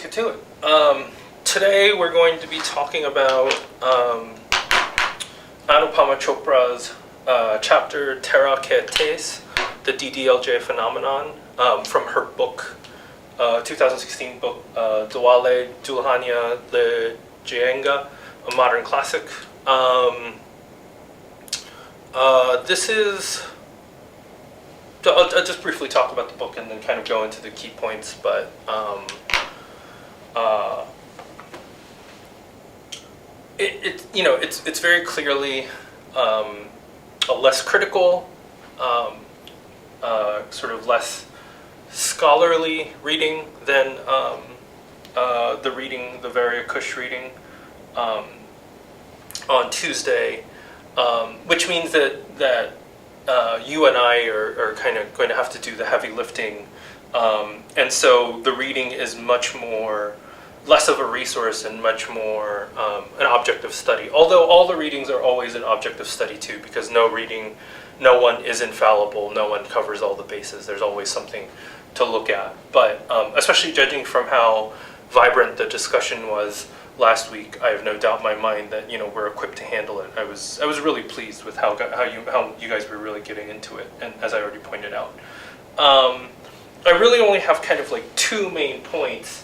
get to it. Today we're going to be talking about Anupama Chopra's chapter Terah, the DDLJ phenomenon, from her book, 2016 book, Dilwale, Dulhania, Jayenge, a modern classic. This is... I'll just briefly talk about the book and then kind of go into the key points, but it's very clearly a less critical, sort of less scholarly reading than the Varya-Kush reading on Tuesday, which means that you and I are kind of going to have to do the heavy lifting, and so the reading is much more, less of a resource and much more an object of study. Although all the readings are always an object of study too, because no one is infallible, no one covers all the bases. There's always something to look at. But especially judging from how vibrant the discussion was last week, I have no doubt in my mind that we're equipped to handle it. I was really pleased with how you guys were really getting into it, and as I already pointed out, I really only have kind of like two main points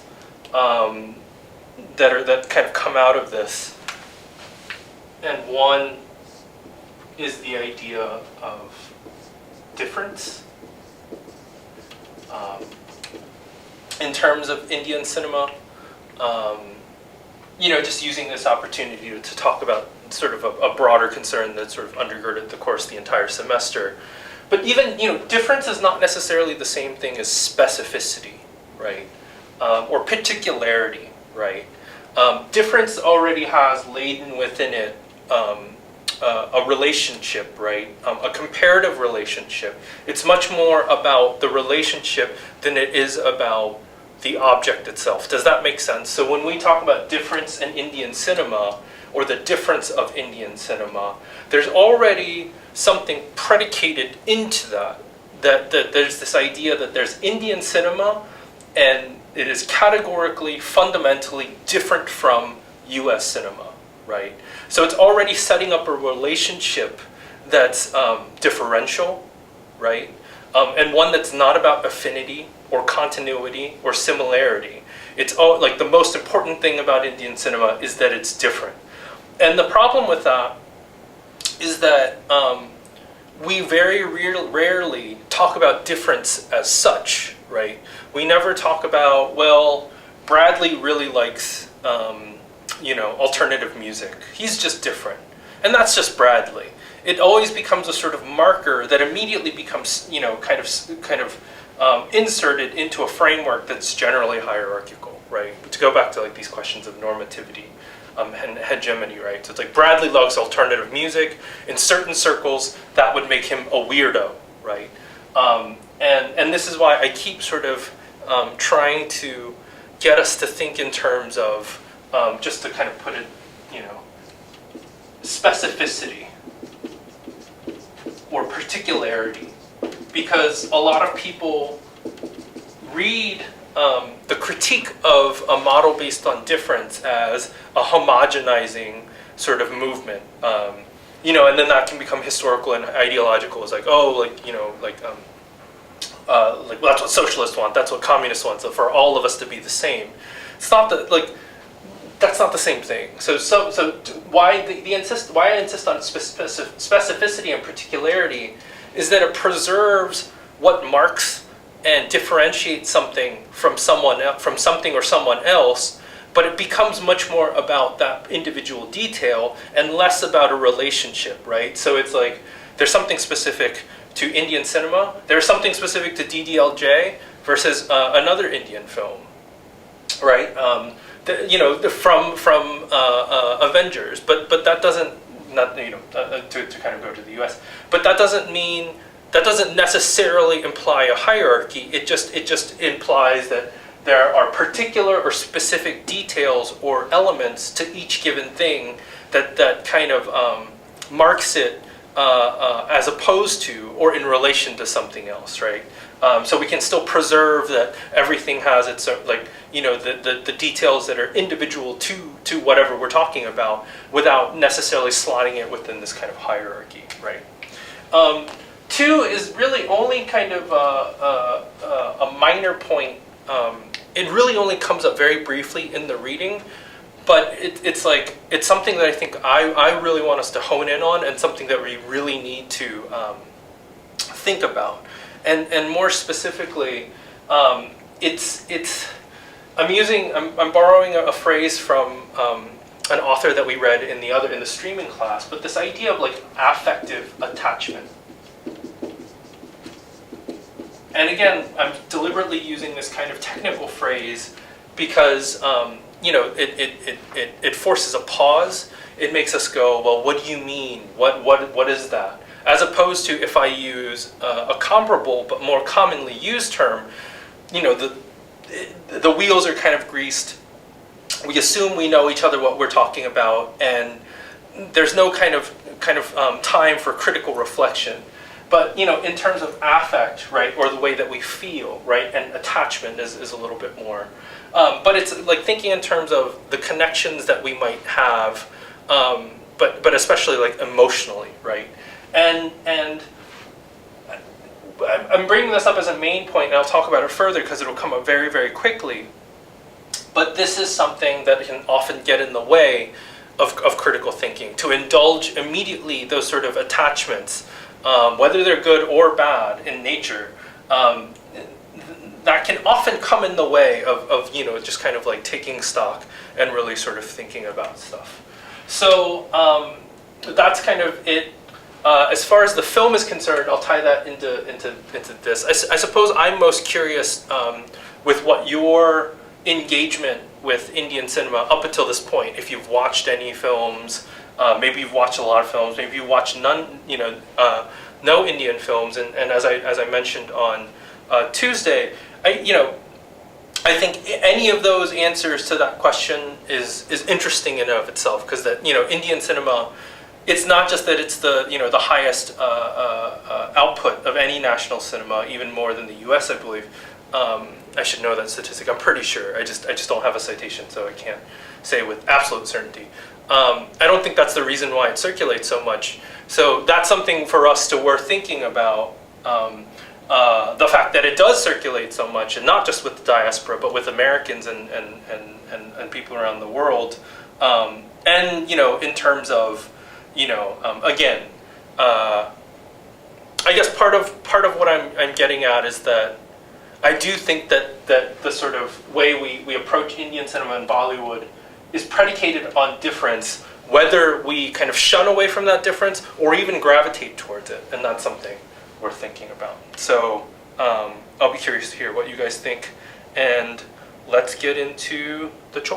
that kind of come out of this, and one is the idea of difference in terms of Indian cinema. Just using this opportunity to talk about sort of a broader concern that sort of undergirded the course the entire semester. But even, difference is not necessarily the same thing as specificity, right? Or particularity, right? Difference already has laden within it a relationship, right? A comparative relationship. It's much more about the relationship than it is about the object itself. Does that make sense? So when we talk about difference in Indian cinema, or the difference of Indian cinema, there's already something predicated into that there's this idea that there's Indian cinema, and it is categorically, fundamentally different from US cinema, right? So it's already setting up a relationship that's differential, right? And one that's not about affinity or continuity or similarity. It's all like the most important thing about Indian cinema is that it's different. And the problem with that is that we very rarely talk about difference as such, right? We never talk about, well, Bradley really likes, alternative music. He's just different. And that's just Bradley. It always becomes a sort of marker that immediately becomes, kind of inserted into a framework that's generally hierarchical, right? But to go back to like these questions of normativity and hegemony, right? So it's like Bradley loves alternative music. In certain circles, that would make him a weirdo, right? And this is why I keep sort of trying to get us to think in terms of, just to kind of put it, specificity or particularity, because a lot of people read the critique of a model based on difference as a homogenizing sort of movement, and then that can become historical and ideological. It's like, well, that's what socialists want, that's what communists want, so for all of us to be the same. It's not that, that's not the same thing. So why I insist on specificity and particularity is that it preserves what marks and differentiates something from something or someone else, but it becomes much more about that individual detail and less about a relationship, right? So it's like there's something specific to Indian cinema, there's something specific to DDLJ versus another Indian film, right? From Avengers, but that doesn't to kind of go to the U.S. But that doesn't necessarily imply a hierarchy. It just implies that there are particular or specific details or elements to each given thing that kind of marks it as opposed to or in relation to something else, right? So we can still preserve that everything has its own, like, the details that are individual to whatever we're talking about without necessarily slotting it within this kind of hierarchy, right? 2 is really only kind of a minor point. It really only comes up very briefly in the reading, but it's something that I think I really want us to hone in on, and something that we really need to think about. And more specifically, I'm borrowing a phrase from an author that we read in the streaming class, but this idea of like affective attachment. And again, I'm deliberately using this kind of technical phrase because it forces a pause. It makes us go, well, what do you mean? What is that? As opposed to if I use a comparable but more commonly used term, the wheels are kind of greased. We assume we know each other what we're talking about, and there's no kind of time for critical reflection. But in terms of affect, right, or the way that we feel, right, and attachment is a little bit more. But it's like thinking in terms of the connections that we might have, but especially like emotionally, right? And I'm bringing this up as a main point, and I'll talk about it further because it'll come up very, very quickly. But this is something that can often get in the way of critical thinking, to indulge immediately those sort of attachments, whether they're good or bad in nature, that can often come in the way of just kind of like taking stock and really sort of thinking about stuff. So that's kind of it. As far as the film is concerned, I'll tie that into this. I suppose I'm most curious with what your engagement with Indian cinema up until this point. If you've watched any films, maybe you've watched a lot of films, maybe you watched none, no Indian films. And as I mentioned on Tuesday, I think any of those answers to that question is interesting in and of itself, because that Indian cinema, it's not just that it's the the highest output of any national cinema, even more than the U.S. I believe. I should know that statistic. I'm pretty sure. I just don't have a citation, so I can't say with absolute certainty. I don't think that's the reason why it circulates so much. So that's something for us to worth thinking about. The fact that it does circulate so much, and not just with the diaspora, but with Americans and people around the world. And in terms of again, I guess part of what I'm getting at is that I do think that the sort of way we approach Indian cinema and Bollywood is predicated on difference, whether we kind of shun away from that difference or even gravitate towards it, and that's something worth thinking about. So I'll be curious to hear what you guys think, and let's get into the Chopra.